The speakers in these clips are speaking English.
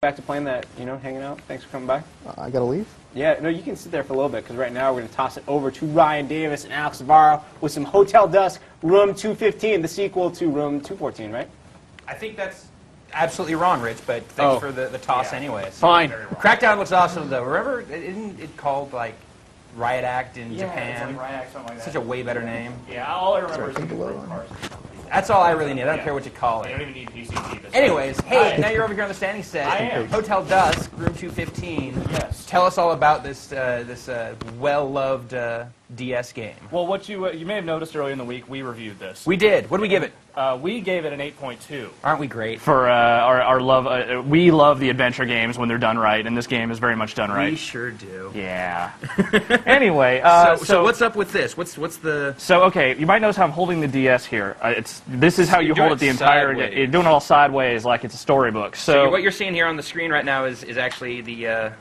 Back to playing that, hanging out. Thanks for coming by. I gotta leave? Yeah, no, you can sit there for a little bit, because right now we're going to toss it over to Ryan Davis and Alex Navarro with some Hotel Dusk, Room 215, the sequel to Room 214, right? I think that's absolutely wrong, Rich, but thanks for the toss anyways. Fine. Crackdown looks awesome, though. Remember, isn't it called, like, Riot Act in Japan? It's like Riot Act, something like that. Such a way better name. Yeah, all I remember is the cars. That's all I really need. I don't care what you call it. You don't even need PCT. Anyways, hey, now you're over here on the standing set. I am. Hotel Dusk, Room 215. Yes. Tell us all about this well-loved DS game. Well, what you may have noticed earlier in the week, we reviewed this. We did. What did we give it? We gave it an 8.2. Aren't we great? For our love, we love the adventure games when they're done right, and this game is very much done right. We sure do. Yeah. Anyway, so what's up with this? What's the? So okay, you might notice how I'm holding the DS here. This is how you hold it the entire. You're doing it all sideways, like it's a storybook. So what you're seeing here on the screen right now is actually the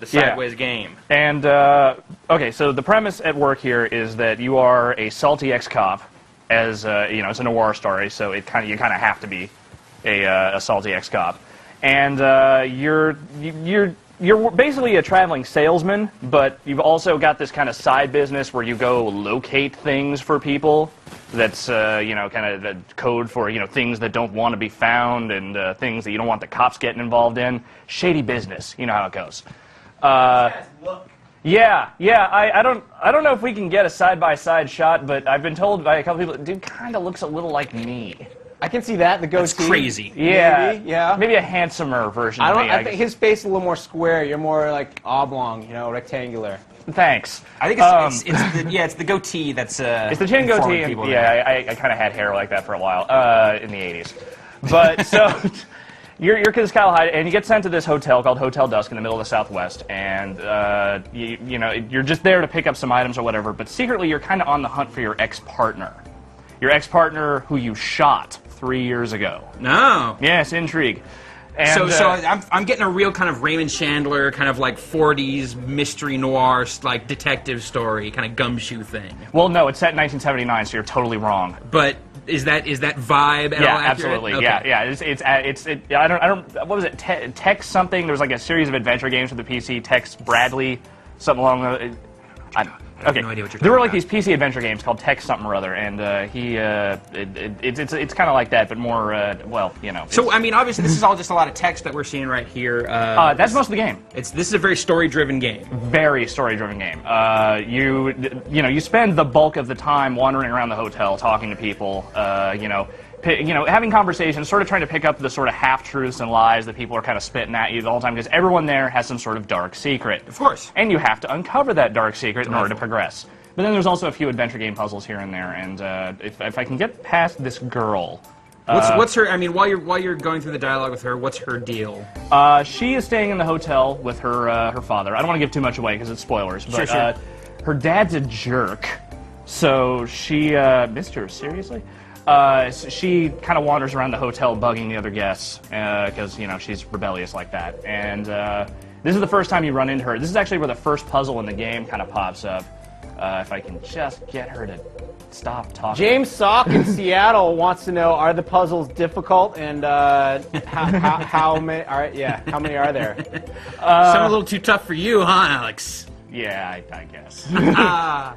sideways game. And okay, so the premise at work here is that you are a salty ex-cop. As it's a noir story, so you kind of have to be a salty ex-cop, and you're basically a traveling salesman, but you've also got this kind of side business where you go locate things for people. That's kind of the code for things that don't want to be found and things that you don't want the cops getting involved in. Shady business, you know how it goes. Yeah. I don't know if we can get a side-by-side shot, but I've been told by a couple people, dude kind of looks a little like me. I can see that, the goatee. That's crazy. Yeah. Maybe, yeah. Maybe a handsomer version of me. I think his face is a little more square. You're more like oblong, rectangular. Thanks. I think it's the goatee that's it's the chin goatee, and I kind of had hair like that for a while in the 80s. But so You're Kid Kyle Hyde, and you get sent to this hotel called Hotel Dusk in the middle of the Southwest, and you're just there to pick up some items or whatever, but secretly you're kind of on the hunt for your ex-partner. Your ex-partner who you shot 3 years ago. No. Yes, intrigue. And, so I'm getting a real kind of Raymond Chandler, kind of like 40s mystery noir, like detective story, kind of gumshoe thing. Well, no, it's set in 1979, so you're totally wrong. But is that vibe at all accurate? Absolutely. Okay. Yeah. It's I don't. What was it? Tex something. There was like a series of adventure games for the PC. Tex Bradley, something along the. I have no idea what you're talking There were like about. these PC adventure games called Tex something or other, and it's kind of like that, but more So I mean, obviously, this is all just a lot of text that we're seeing right here. That's most of the game. This is a very story-driven game. Very story-driven game. You spend the bulk of the time wandering around the hotel, talking to people. Having conversations, sort of trying to pick up the sort of half-truths and lies that people are kind of spitting at you the whole time, because everyone there has some sort of dark secret. Of course. And you have to uncover that dark secret in order to progress. But then there's also a few adventure game puzzles here and there, and if I can get past this girl... What's her... I mean, while you're going through the dialogue with her, what's her deal? She is staying in the hotel with her father. I don't want to give too much away because it's spoilers, but sure. Her dad's a jerk, so she... Mister, seriously? She kind of wanders around the hotel bugging the other guests because, she's rebellious like that. And this is the first time you run into her. This is actually where the first puzzle in the game kind of pops up. If I can just get her to stop talking. James Sock in Seattle wants to know, are the puzzles difficult, and how many are there? Some a little too tough for you, huh, Alex? Yeah, I guess. Yeah.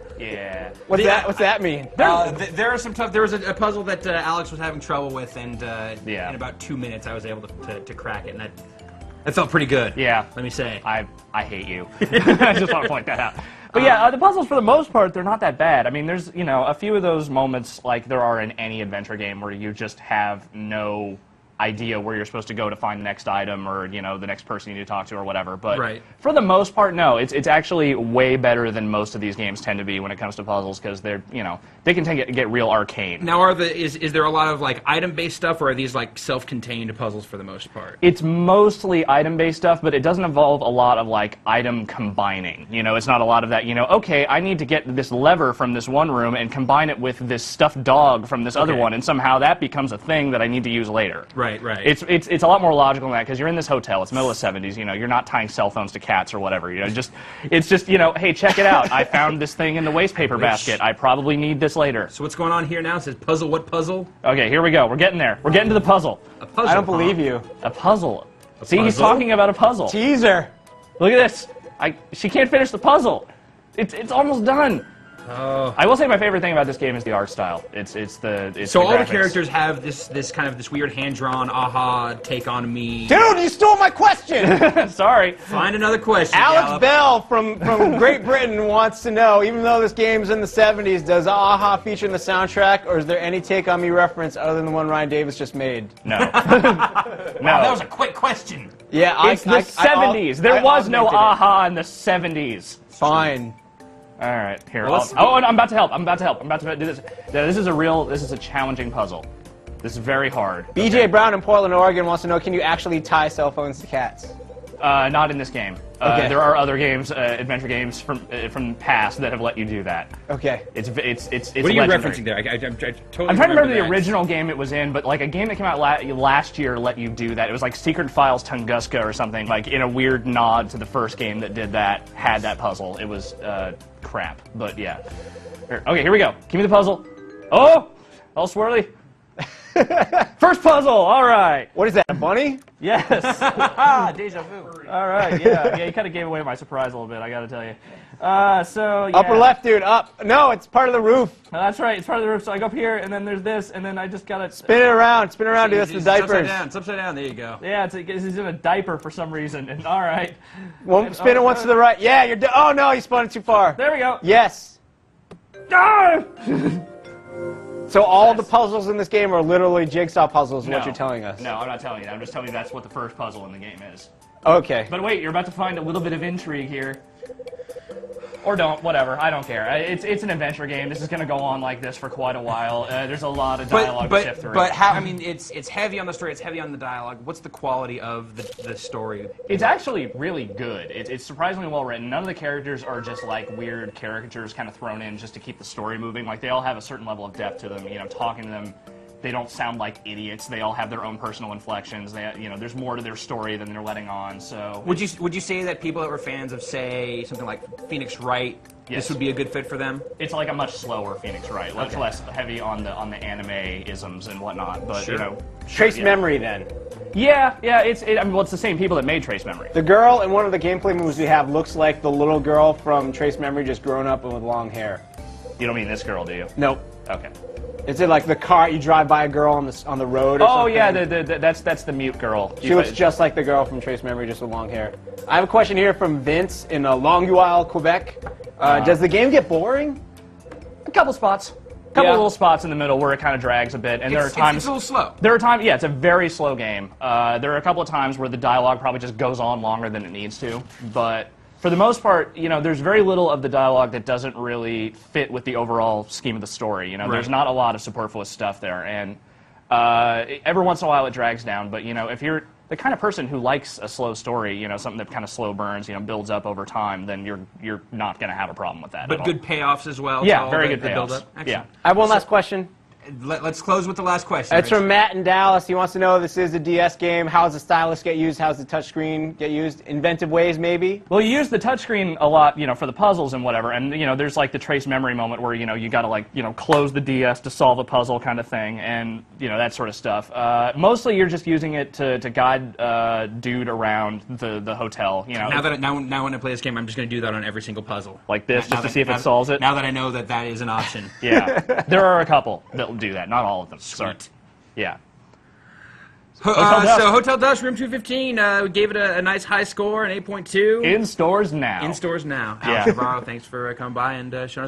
What's that mean? There are some tough. There was a puzzle that Alex was having trouble with, and in about 2 minutes I was able to crack it, and that felt pretty good. Yeah. Let me say. I hate you. I just want to point that out. But yeah, the puzzles for the most part, they're not that bad. I mean, there's a few of those moments like there are in any adventure game where you just have no idea where you're supposed to go to find the next item or the next person you need to talk to or whatever, but for the most part, no, it's actually way better than most of these games tend to be when it comes to puzzles, because they're they can get real arcane. Now, is there a lot of like item-based stuff, or are these like self-contained puzzles for the most part? It's mostly item-based stuff, but it doesn't involve a lot of like item combining. It's not a lot of that. Okay, I need to get this lever from this one room and combine it with this stuffed dog from this other one, and somehow that becomes a thing that I need to use later. Right. It's a lot more logical than that, because you're in this hotel. It's middle of the 70s. You're not tying cell phones to cats or whatever. It's just hey, check it out. I found this thing in the waste paper basket. I probably need this later. So what's going on here now? It says puzzle. What puzzle? Okay, here we go. We're getting there. We're getting to the puzzle. A puzzle. I don't believe you. A puzzle. See, he's talking about a puzzle. Teaser. Look at this. She can't finish the puzzle. It's almost done. Oh. I will say my favorite thing about this game is the art style. It's so the all the graphics. characters have this weird hand-drawn aha take on me. Dude, you stole my question. Sorry. Find another question. Alex Gallup. Bell from Great Britain wants to know, even though this game's in the 70s, does Aha feature in the soundtrack, or is there any Take On Me reference other than the one Ryan Davis just made? No. Wow, that was a quick question. Yeah, It's the 70s. There was no augmented it. aha in the 70s. Fine. All right, here. Well, let's- I'm about to help. I'm about to do this. This is a challenging puzzle. This is very hard. BJ Brown in Portland, Oregon wants to know, can you actually tie cell phones to cats? Not in this game. Okay. There are other games, adventure games from the past that have let you do that. Okay. It's What are you legendary. referencing there? I totally I'm trying to remember the that. original game it was in, but like a game that came out last year let you do that. It was like Secret Files Tunguska or something, like in a weird nod to the first game that did that, had that puzzle. It was crap, but yeah. Okay, here we go. Give me the puzzle. Oh, all swirly. First puzzle. All right. What is that, a bunny? Yes. Deja vu. All right. Yeah. You kind of gave away my surprise a little bit. I got to tell you. So yeah. Upper left, dude, up. No, it's part of the roof. That's right. It's part of the roof. So I go up here, and then there's this, and then I just gotta Spin it around, dude, that's the It's upside diapers. down. It's upside down. There you go. Yeah, he's in a diaper for some reason. And all right. Spin it once to the right. Yeah, oh no, you spun it too far. There we go. Yes. Ah! So all the puzzles in this game are literally jigsaw puzzles, is No. what you're telling us. No, I'm not telling you that. I'm just telling you that's what the first puzzle in the game is. Okay. But wait, you're about to find a little bit of intrigue here. Or don't, whatever. I don't care. It's an adventure game. This is going to go on like this for quite a while. There's a lot of dialogue to sift through. But how? I mean, it's heavy on the story. It's heavy on the dialogue. What's the quality of the story? It's actually really good. It's surprisingly well written. None of the characters are just like weird caricatures kind of thrown in just to keep the story moving. Like they all have a certain level of depth to them. You know, talking to them, they don't sound like idiots. They all have their own personal inflections. There's more to their story than they're letting on. So Would you say that people that were fans of, say, something like Phoenix Wright, Yes. this would be a good fit for them? it's like a much slower Phoenix Wright, much Okay. less heavy on the anime isms and whatnot. But Sure. Trace yeah. memory then. Yeah. I mean, well, it's the same people that made Trace Memory. The girl in one of the gameplay moves we have looks like the little girl from Trace Memory, just grown up and with long hair. You don't mean this girl, do you? Nope. Okay. Is it like the car you drive by a girl on the road or Oh something? yeah, that's the mute girl. She looks just like the girl from Trace Memory, just with long hair. I have a question here from Vince in Longueuil, Quebec. Does the game get boring? a couple spots. Couple Yeah. little spots in the middle where it kind of drags a bit, and there are times it's a little slow. There are times, yeah, it's a very slow game. There are a couple of times where the dialogue probably just goes on longer than it needs to, but for the most part, there's very little of the dialogue that doesn't really fit with the overall scheme of the story. There's not a lot of superfluous stuff there, and every once in a while it drags down. But if you're the kind of person who likes a slow story, something that kind of slow burns, builds up over time, then you're not going to have a problem with that. But at good all. payoffs as well. Yeah, to all very the good build payoffs. up. Excellent. Yeah. I have one last question. Let's close with the last question. It's Rich. from Matt in Dallas. He wants to know, this is a DS game. How does the stylus get used? How does the touchscreen get used? Inventive ways, maybe? Well, you use the touchscreen a lot, for the puzzles and whatever, and there's like the trace memory moment where you got to close the DS to solve a puzzle kind of thing, and that sort of stuff. Mostly, you're just using it to guide dude around the hotel. Now when I play this game, I'm just going to do that on every single puzzle. Like this, Now just to that- see if now- it solves it. Now that I know that is an option. Yeah, there are a couple that'll do that. Not all of them. Sorry. Sweet. Yeah. So Hotel Dusk, room 215, we gave it a nice high score, an 8.2. In stores now. In stores now. Yeah. Alex Navarro, thanks for coming by and showing us